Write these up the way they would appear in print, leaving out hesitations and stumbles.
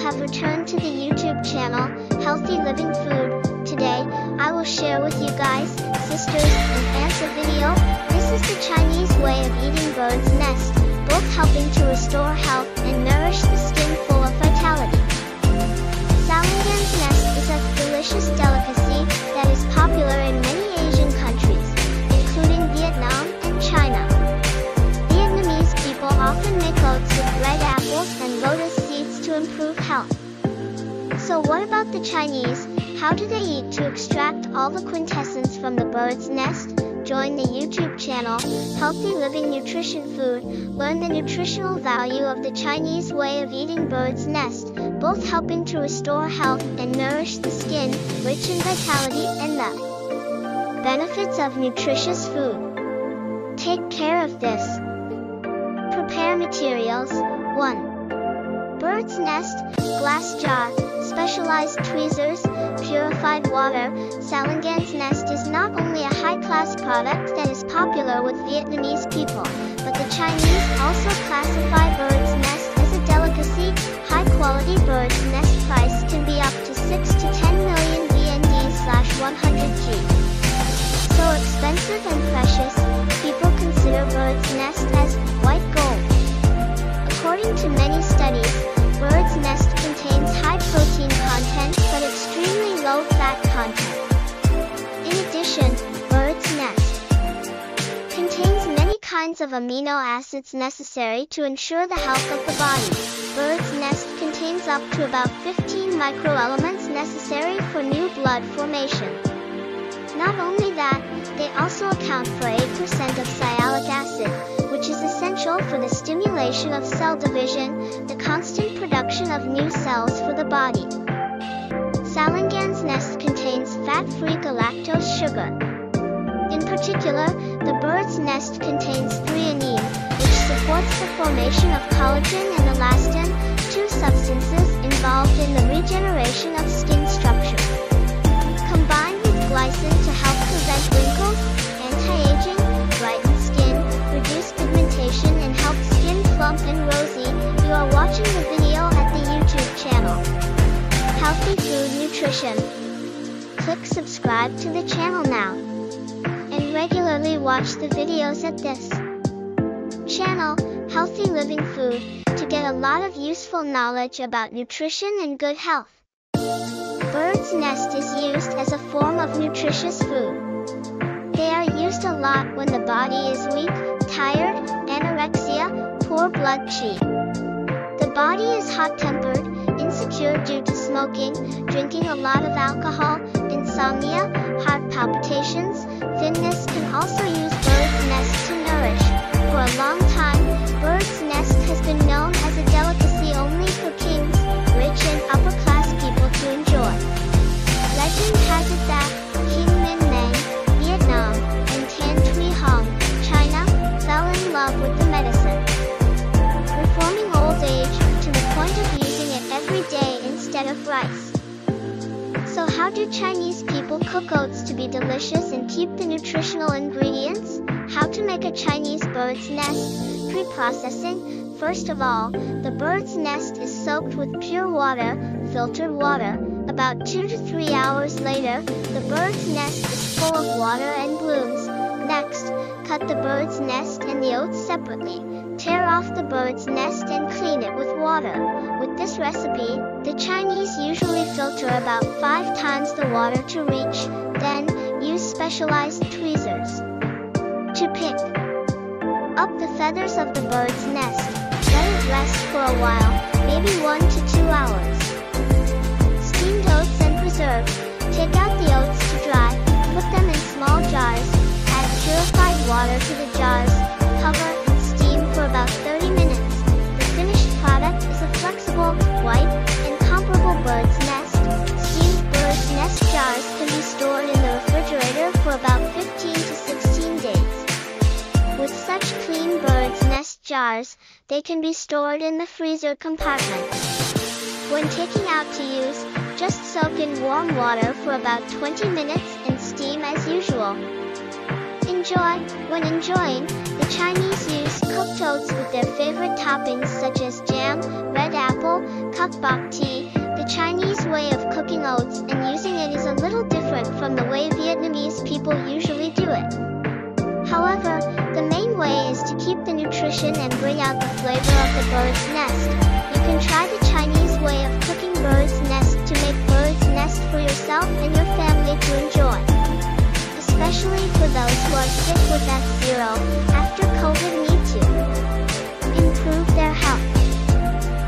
have returned to the YouTube channel, Healthy Living Food. Today, I will share with you guys, sisters, and fans a video. This is the Chinese way of eating bird's nest, both helping to restore health and nourish the skin full of vitality. Salangan's nest is a delicious delicacy that is popular in many Asian countries, including Vietnam and China. Vietnamese people often make oats with red apples and lotus seeds to improve health. So what about the Chinese? How do they eat to extract all the quintessence from the bird's nest? Join the YouTube channel, Healthy Living Nutrition Food. Learn the nutritional value of the Chinese way of eating bird's nest, both helping to restore health and nourish the skin, rich in vitality and the benefits of nutritious food. Take care of this. Prepare materials. 1. Bird's nest, glass jar, specialized tweezers, purified water. Salangan's nest is not only a high-class product that is popular with Vietnamese people, but the Chinese also classify bird's nest as a delicacy. High-quality bird's nest price can be up to 6 to 10 million VND/100G. So expensive and precious, people consider bird's nest as white gold. According to many studies, bird's nest contains high protein content but extremely low fat content. In addition, bird's nest contains many kinds of amino acids necessary to ensure the health of the body. Bird's nest contains up to about 15 microelements necessary for new blood formation. Not only that, they also account for 8% of sialic acid, which is essential for the stimulation of cell division, the constant production of new cells for the body. Salangan's nest contains fat-free galactose sugar. In particular, the bird's nest contains threonine, which supports the formation of collagen and elastin, two substances involved in the regeneration of skin structure. Combined with glycine to help prevent wrinkles, anti-aging, brighten skin, reduce pigmentation and help skin plump and rosy. You are watching the video at the YouTube channel, Healthy Food Nutrition. Click subscribe to the channel now, and regularly watch the videos at this channel, Healthy Living Food, to get a lot of useful knowledge about nutrition and good health. Bird's nest is used as a form of nutritious food. They are used a lot when the body is weak, tired, anorexia, poor blood chi. The body is hot-tempered, insecure due to smoking, drinking a lot of alcohol, insomnia, heart palpitations. Thinness can also use bird's nest to nourish. For a long time, bird's nest has been known as a delicacy only for kings, rich and upper-class people to enjoy. Legend has it that King Min Meng, Vietnam, and Tan Thuy Hong, China, fell in love with the medicine, reforming old age to the point of using it every day instead of rice. So how do Chinese people cook oats to be delicious and keep the nutritional ingredients? How to make a Chinese bird's nest? Pre-processing. First of all, the bird's nest is soaked with pure water, filtered water. About 2 to 3 hours later, the bird's nest is full of water and blooms. Next, cut the bird's nest and the oats separately. Tear off the bird's nest and clean it with water. With this recipe, the Chinese usually filter about 5 times the water to reach, then use specialized tweezers to pick up the feathers of the bird's nest. Let it rest for a while, maybe 1 to 2 hours. Steamed oats and preserved. Take out the oats to dry, put them in small jars, add purified water to the jars, cover and steam for about 30 minutes. The finished product is a flexible, white, and comparable bird's nest. Steamed bird's nest jars can be stored in the refrigerator for about 15 to 16 days. With such clean bird's nest jars, they can be stored in the freezer compartment. When taking out to use, just soak in warm water for about 20 minutes and steam as usual. Enjoy! When enjoying, the Chinese use cooked oats with their favorite toppings such as jam, red apple, kuk bok tea, nutrition and bring out the flavor of the bird's nest. You can try the Chinese way of cooking bird's nest to make bird's nest for yourself and your family to enjoy. Especially for those who are sick with F0 after COVID need to improve their health.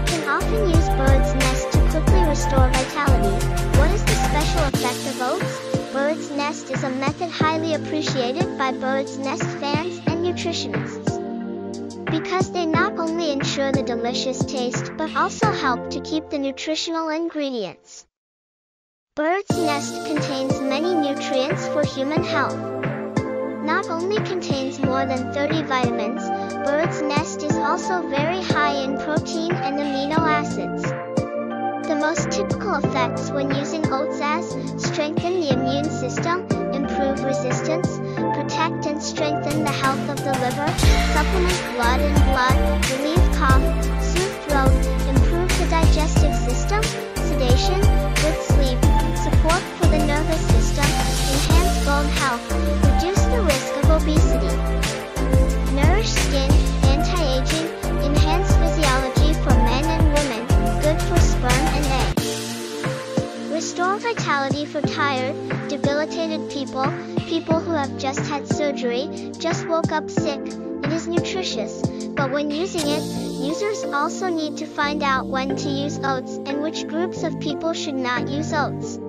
Can often use bird's nest to quickly restore vitality. What is the special effect of oats? Bird's nest is a method highly appreciated by bird's nest fans and nutritionists, because they not only ensure the delicious taste but also help to keep the nutritional ingredients. Bird's nest contains many nutrients for human health. Not only contains more than 30 vitamins, bird's nest is also very high in protein and amino acids. The most typical effects when using oats as strengthen the immune system, improve resistance, protect and strengthen the health of the liver, supplement blood and blood, relieve cough, soothe throat, improve the digestive system, sedation, good sleep, support for the nervous system, enhance bone health, reduce the risk of obesity, nourish skin, anti-aging, enhance physiology for men and women, good for sperm and eggs, restore vitality for tired, debilitated people who have just had surgery, just woke up sick. It is nutritious, but when using it, users also need to find out when to use oats and which groups of people should not use oats.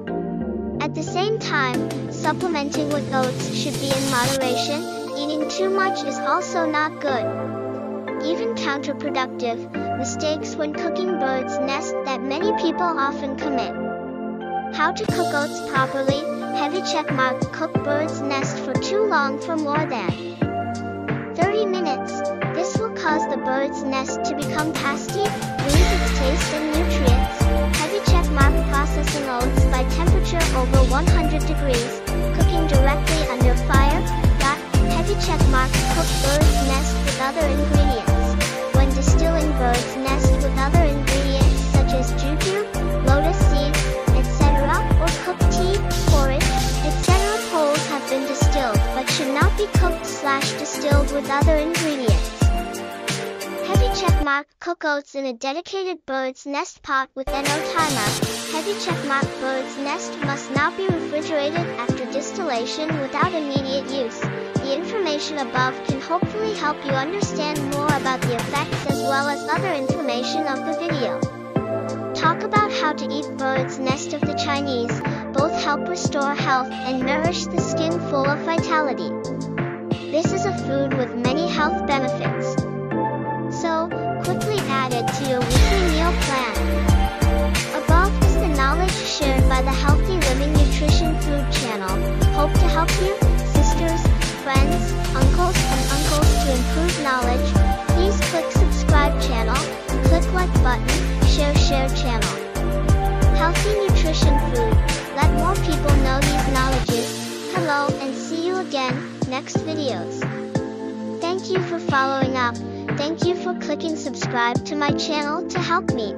At the same time, supplementing with oats should be in moderation. Eating too much is also not good, even counterproductive. Mistakes when cooking bird's nest that many people often commit. How to cook oats properly? Heavy checkmark. Cook bird's nest for too long, for more than 30 minutes. This will cause the bird's nest to become pasty, lose its taste and nutrients. Heavy checkmark. Processing oats by temperature over 100 degrees, cooking directly under fire. Heavy checkmark. Cook bird's nest with other ingredients. When distilling bird's nest with other ingredients such as juju, lotus seeds, etc., or cooked tea, porridge, etc., poles have been distilled but should not be cooked/distilled with other ingredients. Heavy checkmark. Cook oats in a dedicated bird's nest pot with NO timer. Heavy checkmark. Bird's nest must not be refrigerated after distillation without immediate use. The information above can hopefully help you understand more about the effects as well as other information of the video. Talk about how to eat bird's nest of the Chinese. Both help restore health and nourish the skin full of vitality. This is a food with many health benefits, so quickly add it to your weekly meal plan. Above is the knowledge shared by the Healthy Living Nutrition Food channel. Hope to help you, sisters, friends, uncles to improve knowledge. Please click subscribe channel, click like button, share channel. Healthy nutrition food. Let more people know these knowledges. Hello and see you again, next videos. Thank you for following up. Thank you for clicking subscribe to my channel to help me.